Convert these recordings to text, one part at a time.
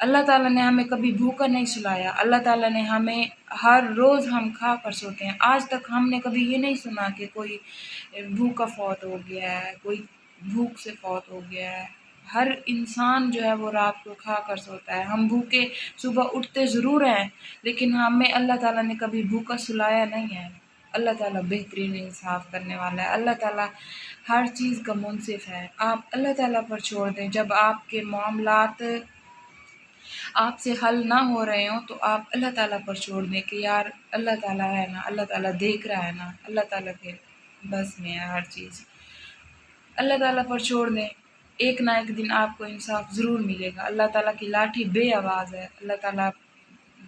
اللہ تعالیٰ نے ہمیں کبھی بھوکا نہیں سلایا، اللہ تعالیٰ نے ہمیں ہر روز ہم کھا کر سوتے ہیں، آج تک ہم نے کبھی یہ نہیں سنا کہ کوئی بھوکا فوت ہو گیا ہے، کوئی بھوک سے فوت ہو گیا ہے۔ ہر انسان جو ہے وہ رات کو کھا کر سوتا ہے، ہم بھوکے صبح اٹھتے ضرور ہیں لیکن ہمیں اللہ تعالیٰ نے کبھی بھوکا سلایا نہیں ہے۔ اللہ تعالیٰ بہترین انصاف کرنے والا ہے، اللہ تعالیٰ ہر چیز کا منصف ہے۔ آپ اللہ تعالیٰ پر چھوڑ دیں، جب آپ کے معاملات آپ سے حل نہ ہو رہے ہوں تو آپ اللہ تعالیٰ پر چھوڑ دیں کہ یار اللہ تعالیٰ ہے نا، اللہ تعالیٰ دیکھ رہا ہے نا، اللہ تعالیٰ کے بس میں ہے ہر چیز۔ اللہ تعالیٰ پر چھوڑ دیں، ایک نہ ایک دن آپ کو انصاف ضرور ملے گا۔ اللہ تعالیٰ کی لاٹھی بے آواز ہے، اللہ تعالیٰ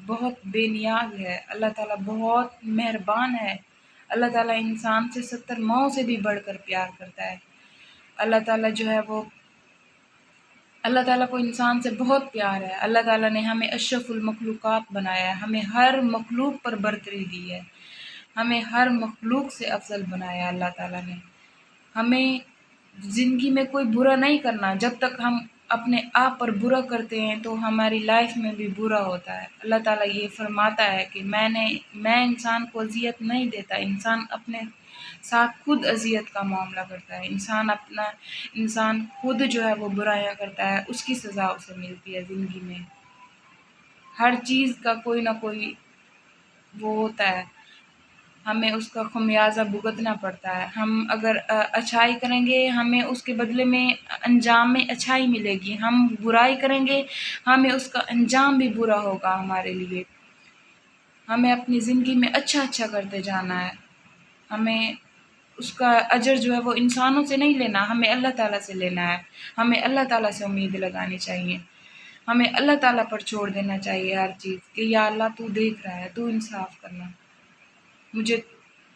بہت بے نیاز ہے، اللہ تعالیٰ بہت مہربان ہے، اللہ تعالیٰ انسان سے 70 ماؤں سے بھی بڑھ کر پیار کرتا ہے۔ اللہ تعالیٰ جو ہے وہ اللہ تعالیٰ کو انسان سے بہت پیار ہے، اللہ تعالیٰ نے ہمیں اشرف المخلوقات بنایا ہے، ہمیں ہر مخلوق پر برتری دی ہے، ہمیں ہر مخلوق سے افضل بنایا اللہ تعالیٰ نے۔ ہمیں زندگی میں کوئی برا نہیں کرنا، جب تک ہم اپنے آپ پر برا کرتے ہیں تو ہماری لائف میں بھی برا ہوتا ہے۔ اللہ تعالیٰ یہ فرماتا ہے کہ میں انسان کو اذیت نہیں دیتا، انسان اپنے ساتھ خود اذیت کا معاملہ کرتا ہے، انسان خود جو ہے وہ برائیاں کرتا ہے، اس کی سزا اسے ملتی ہے زندگی میں۔ ہر چیز کا کوئی نہ کوئی وہ ہوتا ہے، ہمیں اس کا خمیازہ بھگتنا پڑتا ہے۔ ہم اگر اچھائی کریں گے ہمیں اس کے بدلے میں انجام میں اچھائی ملے گی، ہم برائی کریں گے ہمیں اس کا انجام بھی برا ہوگا ہمارے لیے۔ ہمیں اپنی زندگی میں اچھا کرتے جانا ہے، ہمیں اس کا اجر جو ہے وہ انسانوں سے نہیں لینا، ہمیں اللہ تعالیٰ سے لینا ہے، ہمیں اللہ تعالیٰ سے امید لگانی چاہیے، ہمیں اللہ تعالیٰ پر چھوڑ دینا چاہیے ہر چیز کہ یا اللہ تو دیکھ رہا ہے، تو انصاف کرنا، مجھے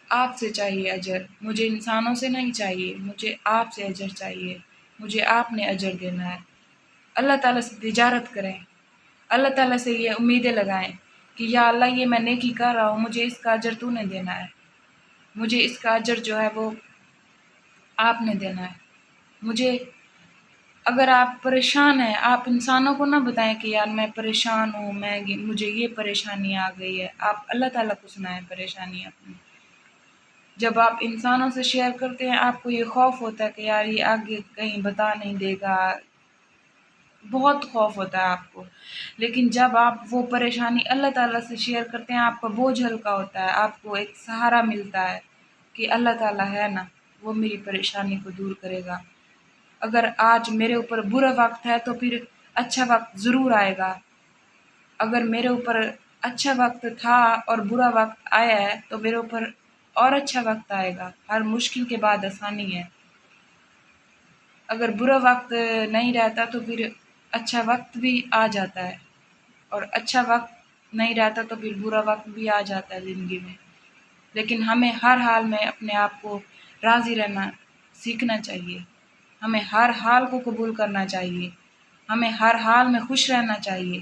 آپ سے چاہیے اجر، مجھے انسانوں سے نہیں چاہیے، مجھے آپ سے اجر چاہیے، مجھے آپ نے اجر دینا ہے۔ اللہ تعالیٰ سے تجارت کریں، اللہ تعالیٰ سے یہ امیدیں لگائیں کہ یا اللہ یہ میں نیکی کر رہا ہوں، مجھے اس کا اجر تو نے دینا ہے، مجھے اس کا اجر جو ہے وہ آپ نے دینا ہے۔ مجھے اگر آپ پریشان ہیں، آپ انسانوں کو نہ بتائیں کہ یار میں پریشان ہوں، مجھے یہ پریشانی آ گئی ہے، آپ اللہ تعالیٰ کو سنائیں پریشانی اپنی۔ جب آپ انسانوں سے شیئر کرتے ہیں آپ کو یہ خوف ہوتا ہے کہ یار یہ آگے کہیں بتا نہیں دے گا، بہت خوف ہوتا ہے آپ کو، لیکن جب آپ وہ پریشانی اللہ تعالیٰ سے شیئر کرتے ہیں آپ کا بوجھ ہلکا ہوتا ہے، آپ کو ایک سہارا ملتا ہے کہ اللہ تعالیٰ ہے نا، وہ میری پریشانی کو دور کرے گا۔ اگر آج میرے اوپر برا وقت ہے تو پھر اچھا وقت ضرور آئے گا، اگر میرے اوپر اچھا وقت تھا اور برا وقت آیا ہے تو میرے اوپر اور اچھا وقت آئے گا، ہر مشکل کے بعد آسانی ہے۔ اگر برا وقت نہیں رہتا تو پھر اچھا وقت بھی آ جاتا ہے، اور اچھا وقت نہیں رہتا تو پھر برا وقت بھی آ جاتا ہے زندگی میں، لیکن ہمیں ہر حال میں اپنے آپ کو راضی رہنا سیکھنا چاہیے، ہمیں ہر حال کو قبول کرنا چاہیے، ہمیں ہر حال میں خوش رہنا چاہیے۔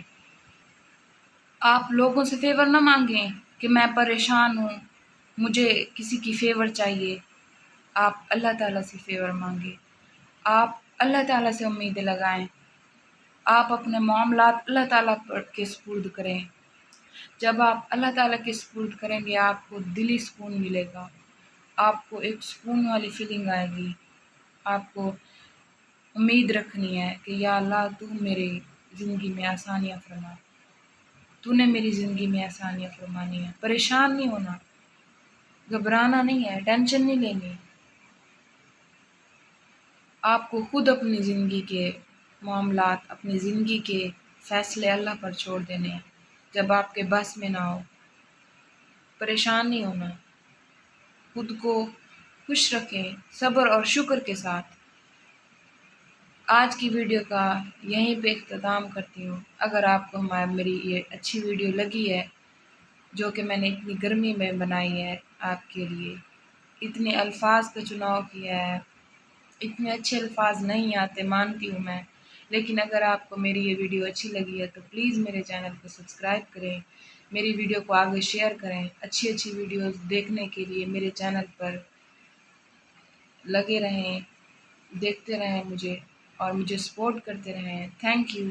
آپ لوگوں سے فیور نہ مانگیں کہ میں پریشان ہوں، مجھے کسی کی فیور چاہیے، آپ اللہ تعالیٰ سے فیور مانگیں، آپ اللہ تعالیٰ سے امیدیں لگائیں، آپ اپنے معاملات اللہ تعالیٰ پر کے سپرد کریں۔ جب آپ اللہ تعالیٰ کے سپرد کریں گے آپ کو دلی سکون ملے گا، آپ کو ایک سکون والی فیلنگ آئے گی، آپ کو امید رکھنی ہے کہ یا اللہ تو میری زندگی میں آسانیاں فرما، تو نے میری زندگی میں آسانیاں فرمانی ہے۔ پریشان نہیں ہونا، گھبرانا نہیں ہے، ٹینشن نہیں لینی، آپ کو خود اپنی زندگی کے معاملات، اپنی زندگی کے فیصلے اللہ پر چھوڑ دینے ہیں جب آپ کے بس میں نہ ہو۔ پریشان نہیں ہونا، خود کو خوش رکھیں صبر اور شکر کے ساتھ۔ آج کی ویڈیو کا یہیں پہ اختتام کرتی ہوں۔ اگر آپ کو میری یہ اچھی ویڈیو لگی ہے جو کہ میں نے اتنی گرمی میں بنائی ہے آپ کے لیے، اتنے الفاظ کا چناؤ کیا ہے، اتنے اچھے الفاظ نہیں آتے مانتی ہوں میں، لیکن اگر آپ کو میری یہ ویڈیو اچھی لگی ہے تو پلیز میرے چینل کو سبسکرائب کریں، میری ویڈیو کو آگے شیئر کریں، اچھی ویڈیوز دیکھنے کے لیے میرے چینل پر لگے رہیں، دیکھتے رہیں مجھے اور مجھے سپورٹ کرتے رہیں۔ Thank you.